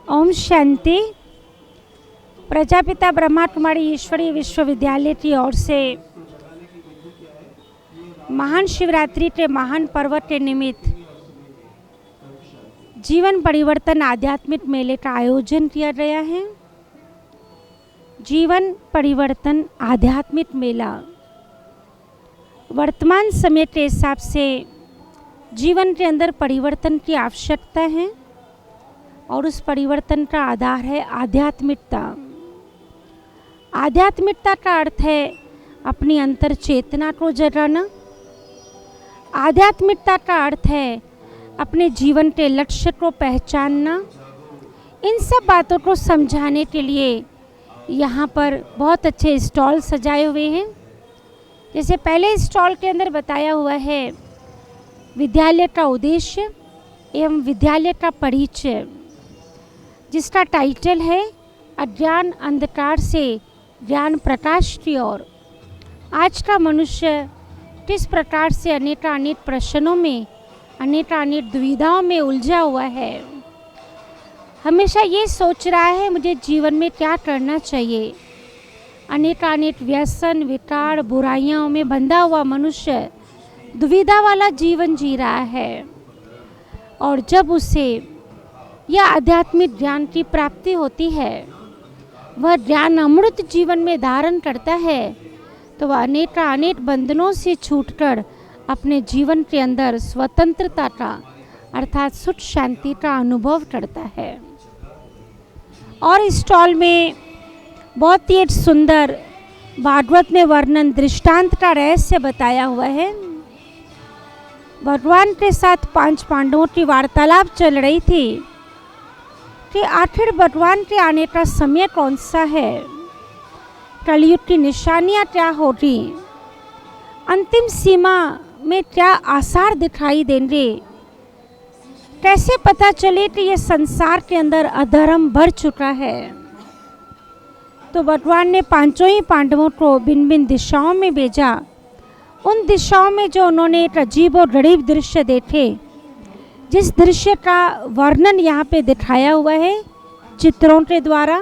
ओम शांति। प्रजापिता ब्रह्मा कुमारी ईश्वरीय विश्वविद्यालय की ओर से महान शिवरात्रि के महान पर्व के निमित्त जीवन परिवर्तन आध्यात्मिक मेले का आयोजन किया गया है। जीवन परिवर्तन आध्यात्मिक मेला वर्तमान समय के हिसाब से जीवन के अंदर परिवर्तन की आवश्यकता है और उस परिवर्तन का आधार है आध्यात्मिकता। आध्यात्मिकता का अर्थ है अपनी अंतर चेतना को जगाना। आध्यात्मिकता का अर्थ है अपने जीवन के लक्ष्य को पहचानना। इन सब बातों को समझाने के लिए यहाँ पर बहुत अच्छे स्टॉल सजाए हुए हैं। जैसे पहले स्टॉल के अंदर बताया हुआ है विद्यालय का उद्देश्य एवं विद्यालय का परिचय, जिसका टाइटल है अज्ञान अंधकार से ज्ञान प्रकाश की ओर। आज का मनुष्य किस प्रकार से अनेक प्रश्नों में अनेक दुविधाओं में उलझा हुआ है। हमेशा ये सोच रहा है मुझे जीवन में क्या करना चाहिए। अनेक व्यसन विकार बुराइयों में बंधा हुआ मनुष्य दुविधा वाला जीवन जी रहा है। और जब उसे यह आध्यात्मिक ज्ञान की प्राप्ति होती है, वह ज्ञान अमृत जीवन में धारण करता है, तो वह अनेक बंधनों से छूटकर अपने जीवन के अंदर स्वतंत्रता का अर्थात सुख शांति का अनुभव करता है। और इस स्टॉल में बहुत ही एक सुंदर भागवत में वर्णन दृष्टांत का रहस्य बताया हुआ है। भगवान के साथ 5 पांडवों की वार्तालाप चल रही थी कि आखिर भगवान के आने का समय कौन सा है, कलयुग की निशानियाँ क्या होगी, अंतिम सीमा में क्या आसार दिखाई देंगे, कैसे पता चले कि ये संसार के अंदर अधर्म भर चुका है। तो भगवान ने 5 ही पांडवों को भिन्न भिन्न दिशाओं में भेजा। उन दिशाओं में जो उन्होंने एक अजीब और गरीब दृश्य देखे, जिस दृश्य का वर्णन यहाँ पे दिखाया हुआ है चित्रों के द्वारा,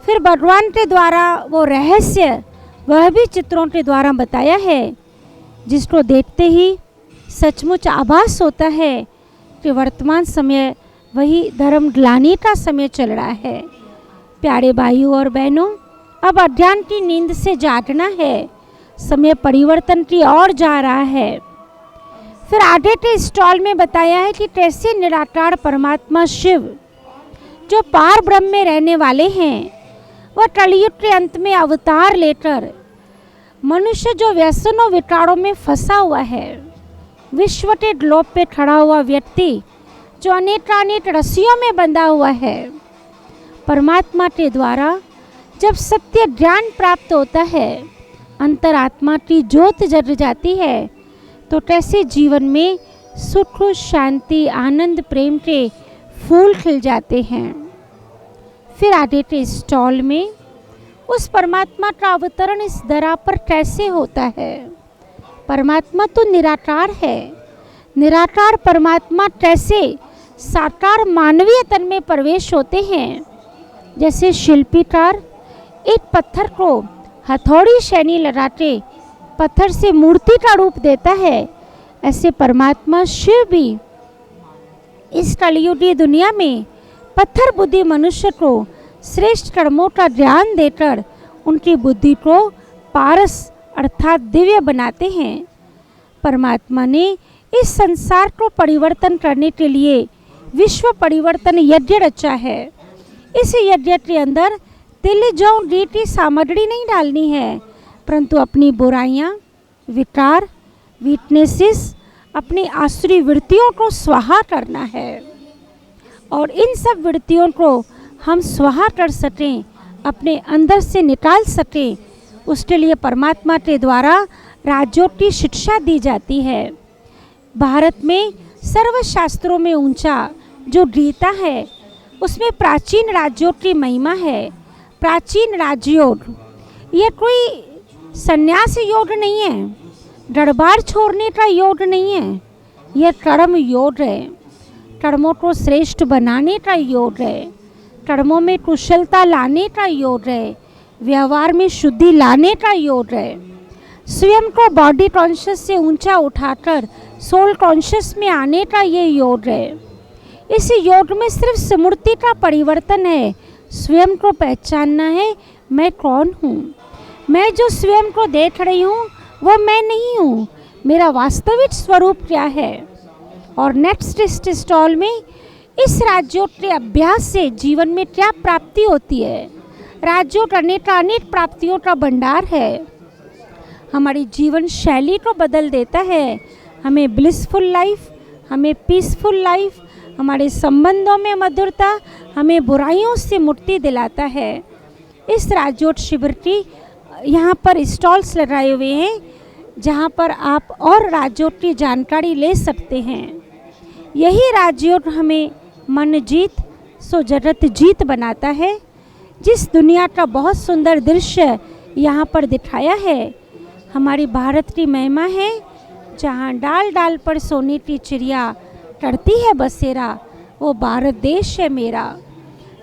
फिर भगवान के द्वारा वो रहस्य वह भी चित्रों के द्वारा बताया है, जिसको देखते ही सचमुच आभास होता है कि वर्तमान समय वही धर्म ग्लानि का समय चल रहा है। प्यारे भाइयों और बहनों, अब अज्ञान की नींद से जागना है। समय परिवर्तन की ओर जा रहा है। फिर आगे के स्टॉल में बताया है कि कैसे निराकार परमात्मा शिव जो पार ब्रह्म में रहने वाले हैं, वह कलयुग के अंत में अवतार लेकर मनुष्य जो व्यसनों विकारों में फंसा हुआ है, विश्व के ग्लोब पे खड़ा हुआ व्यक्ति जो अनेक रस्सियों में बंधा हुआ है, परमात्मा के द्वारा जब सत्य ज्ञान प्राप्त होता है, अंतरात्मा की ज्योत जग जाती है, तो कैसे जीवन में सुख शांति आनंद प्रेम के फूल खिल जाते हैं। फिर आगे के स्टॉल में उस परमात्मा का अवतरण इस धरा पर कैसे होता है। परमात्मा तो निराकार है। निराकार परमात्मा कैसे साकार मानवीय तन में प्रवेश होते हैं। जैसे शिल्पीकार एक पत्थर को हथौड़ी शैनी लगाते पत्थर से मूर्ति का रूप देता है, ऐसे परमात्मा शिव भी इस कलयुगी दुनिया में पत्थर बुद्धि मनुष्य को श्रेष्ठ कर्मों का ज्ञान देकर उनकी बुद्धि को पारस अर्थात दिव्य बनाते हैं। परमात्मा ने इस संसार को परिवर्तन करने के लिए विश्व परिवर्तन यज्ञ रचा है। इस यज्ञ के अंदर तिल जौ घी की सामग्री नहीं डालनी है, परंतु अपनी बुराइयां विकार वीकनेसेस अपनी आसुरी वृत्तियों को स्वाहा करना है। और इन सब वृत्तियों को हम स्वाहा कर सकें, अपने अंदर से निकाल सकें, उसके लिए परमात्मा के द्वारा राजयोग की शिक्षा दी जाती है। भारत में सर्वशास्त्रों में ऊंचा जो गीता है, उसमें प्राचीन राजयोग की महिमा है। प्राचीन राजयोग ये कोई संन्यास योग नहीं है, दरबार छोड़ने का योग नहीं है, यह कर्म योग है। कर्मों को श्रेष्ठ बनाने का योग है। कर्मों में कुशलता लाने का योग है, व्यवहार में शुद्धि लाने का योग है। स्वयं को बॉडी कॉन्शियस से ऊंचा उठाकर सोल कॉन्शियस में आने का ये योग है। इस योग में सिर्फ स्मृति का परिवर्तन है। स्वयं को पहचानना है, मैं कौन हूँ। मैं जो स्वयं को देख रही हूँ वो मैं नहीं हूँ। मेरा वास्तविक स्वरूप क्या है। और नेक्स्ट स्टॉल में इस राजयोग के अभ्यास से जीवन में क्या प्राप्ति होती है। राजयोग करने का अनेक प्राप्तियों का भंडार है। हमारी जीवन शैली को बदल देता है। हमें ब्लिसफुल लाइफ, हमें पीसफुल लाइफ, हमारे संबंधों में मधुरता, हमें बुराइयों से मुक्ति दिलाता है। इस राजयोग शिविर की यहाँ पर स्टॉल्स लगाए हुए हैं जहाँ पर आप और राजयोग की जानकारी ले सकते हैं। यही राजयोग हमें मन जीत सो जगत जीत बनाता है। जिस दुनिया का बहुत सुंदर दृश्य यहाँ पर दिखाया है, हमारी भारत की महिमा है। जहाँ डाल डाल पर सोने की चिड़िया करती है बसेरा, वो भारत देश है मेरा।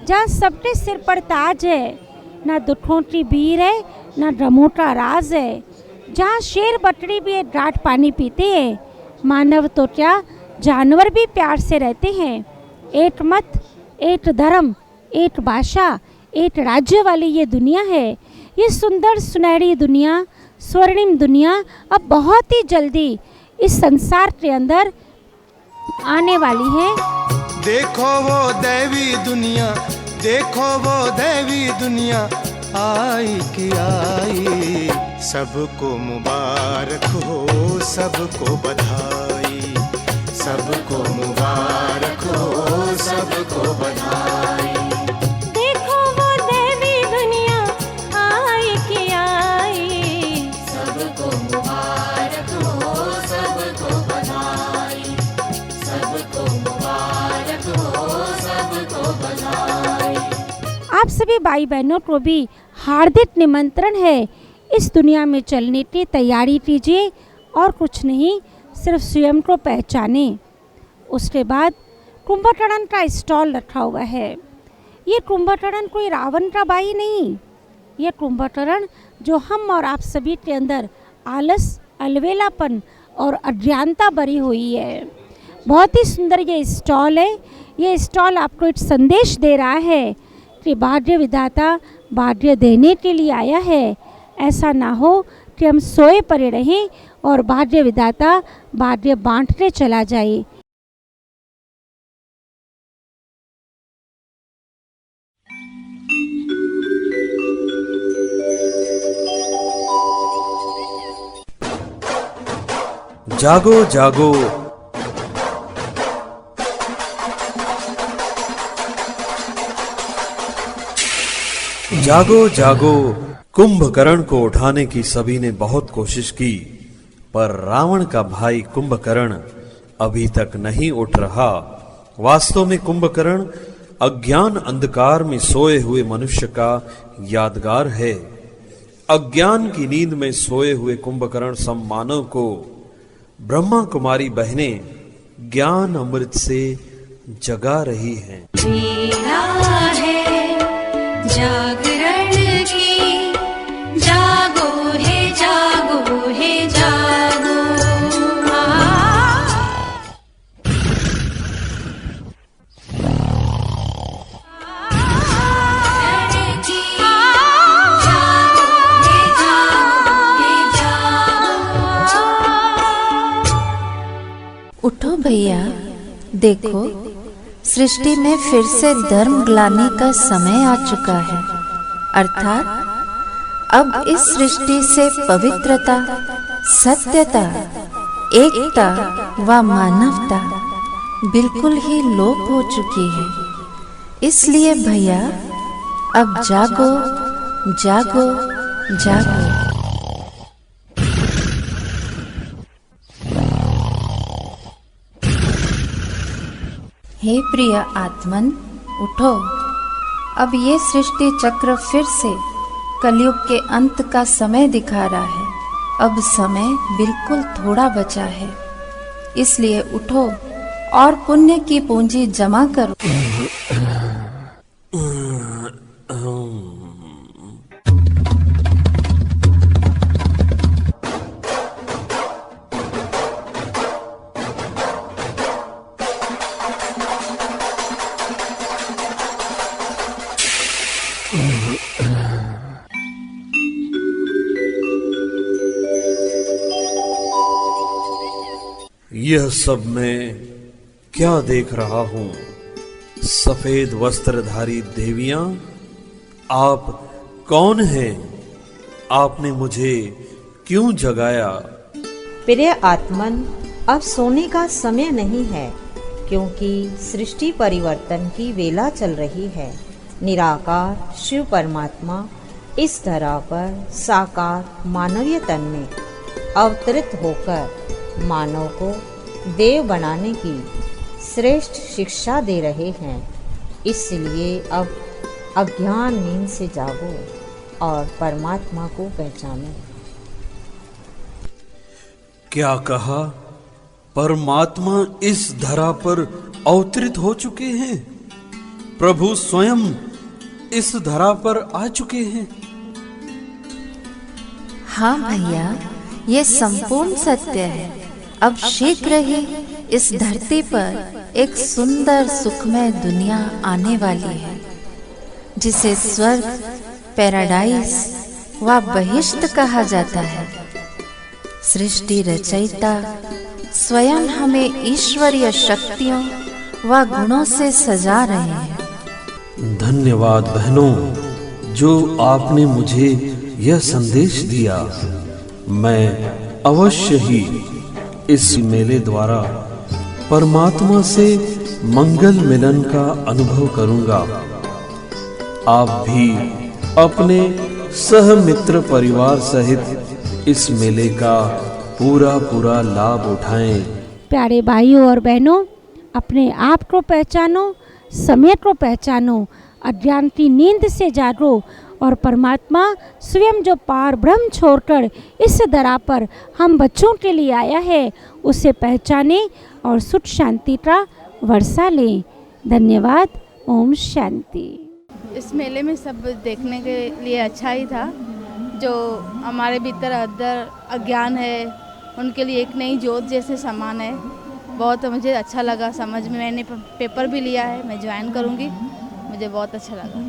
जहाँ सबके सिर पर ताज है, ना दुखों की भीड़ है, ना ड्रमों का राज है। जहाँ शेर बकरी भी डांट पानी पीते हैं, मानव तो क्या जानवर भी प्यार से रहते हैं। एक मत, एक धर्म, एक भाषा, एक राज्य वाली ये दुनिया है। ये सुंदर सुनहरी दुनिया, स्वर्णिम दुनिया अब बहुत ही जल्दी इस संसार के अंदर आने वाली है। देखो वो दैवी दुनिया, देखो वो दैवी दुनिया आई कि आई। सबको मुबारक हो, सबको बधाई। सबको मुबारक हो, सबको बधाई। देखो वो दैवी दुनिया आई कि आई। सबको मुबारक हो, सबको बधाई। सबको मुबारक हो, सबको बधाई। आप सभी भाई बहनों को भी हार्दिक निमंत्रण है। इस दुनिया में चलने की तैयारी कीजिए और कुछ नहीं, सिर्फ स्वयं को पहचाने। उसके बाद कुंभकर्ण का स्टॉल रखा हुआ है। ये कुंभकर्ण कोई रावण का भाई नहीं। ये कुंभकर्ण जो हम और आप सभी के अंदर आलस, अलवेलापन और अज्ञानता भरी हुई है। बहुत ही सुंदर ये स्टॉल है। ये स्टॉल आपको एक संदेश दे रहा है कि भाग्य विधाता भाग्य देने के लिए आया है। ऐसा ना हो कि हम सोए पड़े रहें और भाग्य विधाता भाग्य बांटते चला जाए। जागो जागो, जागो जागो। कुंभकर्ण को उठाने की सभी ने बहुत कोशिश की, पर रावण का भाई कुंभकर्ण अभी तक नहीं उठ रहा। वास्तव में कुंभकर्ण अज्ञान अंधकार में सोए हुए मनुष्य का यादगार है। अज्ञान की नींद में सोए हुए कुंभकर्ण सम मानव को ब्रह्मा कुमारी बहनें ज्ञान अमृत से जगा रही हैं। जीना है जागरण की, जागो है जागो है जागो। उठो भैया, देखो सृष्टि में फिर से धर्म ग्लानि का समय आ चुका है। अर्थात अब इस सृष्टि से पवित्रता, सत्यता, एकता व मानवता बिल्कुल ही लोप हो चुकी है। इसलिए भैया अब जागो जागो जागो। हे प्रिय आत्मन, उठो। अब ये सृष्टि चक्र फिर से कलयुग के अंत का समय दिखा रहा है। अब समय बिल्कुल थोड़ा बचा है, इसलिए उठो और पुण्य की पूंजी जमा करो। यह सब मैं क्या देख रहा हूं? सफेद वस्त्रधारी देवियां, आप कौन हैं? आपने मुझे क्यों जगाया? प्रिय आत्मन, अब सोने का समय नहीं है, क्योंकि सृष्टि परिवर्तन की वेला चल रही है। निराकार शिव परमात्मा इस धरा पर साकार मानवीय तन में अवतरित होकर मानव को देव बनाने की श्रेष्ठ शिक्षा दे रहे हैं। इसलिए अब अज्ञान नींद से जागो और परमात्मा को पहचानो। क्या कहा? परमात्मा इस धरा पर अवतरित हो चुके हैं? प्रभु स्वयं इस धरा पर आ चुके हैं? हाँ भैया, ये संपूर्ण सत्य है। अब शीघ्र ही इस धरती पर एक सुंदर सुखमय दुनिया आने वाली है, जिसे स्वर्ग, पैराडाइज व बहिष्ट कहा जाता है। सृष्टि रचयिता स्वयं हमें ईश्वरीय शक्तियों व गुणों से सजा रहे हैं। धन्यवाद बहनों, जो आपने मुझे यह संदेश दिया। मैं अवश्य ही इस मेले द्वारा परमात्मा से मंगल मिलन का अनुभव करूंगा। आप भी अपने सहमित्र परिवार सहित इस मेले का पूरा लाभ उठाएं। प्यारे भाइयों और बहनों, अपने आप को पहचानो, समय को पहचानो, अज्ञान की नींद से जागो और परमात्मा स्वयं जो पार ब्रह्म छोड़कर इस धरा पर हम बच्चों के लिए आया है, उसे पहचाने और सुख शांति का वर्षा लें। धन्यवाद। ओम शांति। इस मेले में सब देखने के लिए अच्छा ही था। जो हमारे भीतर अंदर अज्ञान है, उनके लिए एक नई ज्योत जैसे समान है। बहुत मुझे अच्छा लगा समझ में। मैंने पेपर भी लिया है, मैं ज्वाइन करूँगी। मुझे बहुत अच्छा लगा।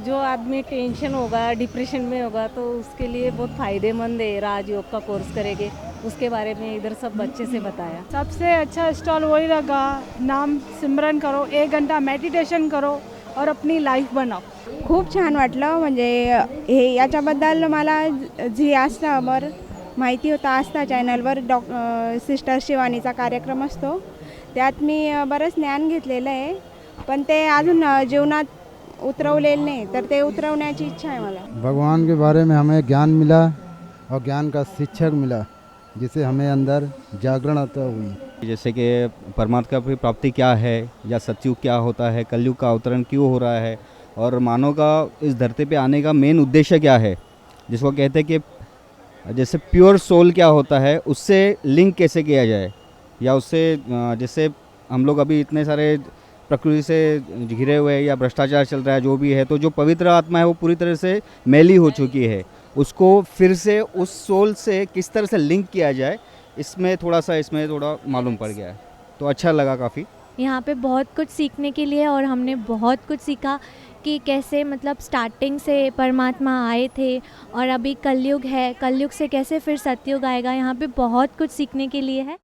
जो आदमी टेंशन होगा, डिप्रेशन में होगा, तो उसके लिए बहुत फ़ायदेमंद है। राजयोग का कोर्स करेंगे, उसके बारे में इधर सब बच्चे से बताया। सबसे अच्छा स्टॉल वही लगा। नाम सिमरन करो, 1 घंटा मेडिटेशन करो और अपनी लाईफ बनाओ। खूप छान वाटलं। म्हणजे हे याच्याबद्दल मला झी आस्थावर माहिती होता। आस्था चॅनलवर सिस्टर शिवानीचा कार्यक्रम असतो, त्यात मी बरंच ज्ञान घेतलेलं आहे, पण ते अजून जीवनात उतरवलेलं नहीं, तर ते उतरवण्याची इच्छा है मला। भगवान के बारे में हमें ज्ञान मिला और ज्ञान का शिक्षक मिला, जिससे हमें अंदर जागरणता हुई। जैसे कि परमात्मा की प्राप्ति क्या है, या सतयुग क्या होता है, कलयुग का अवतरण क्यों हो रहा है, और मानव का इस धरती पे आने का मेन उद्देश्य क्या है, जिसको कहते हैं कि जैसे प्योर सोल क्या होता है, उससे लिंक कैसे किया जाए, या उससे जैसे हम लोग अभी इतने सारे प्रकृति से घिरे हुए या भ्रष्टाचार चल रहा है, जो भी है, तो जो पवित्र आत्मा है वो पूरी तरह से मैली हो चुकी है। उसको फिर से उस सोल से किस तरह से लिंक किया जाए, इसमें थोड़ा मालूम पड़ गया है, तो अच्छा लगा काफ़ी। यहाँ पे बहुत कुछ सीखने के लिए, और हमने बहुत कुछ सीखा कि कैसे मतलब स्टार्टिंग से परमात्मा आए थे और अभी कलयुग है, कलयुग से कैसे फिर सतयुग आएगा। यहाँ पे बहुत कुछ सीखने के लिए है।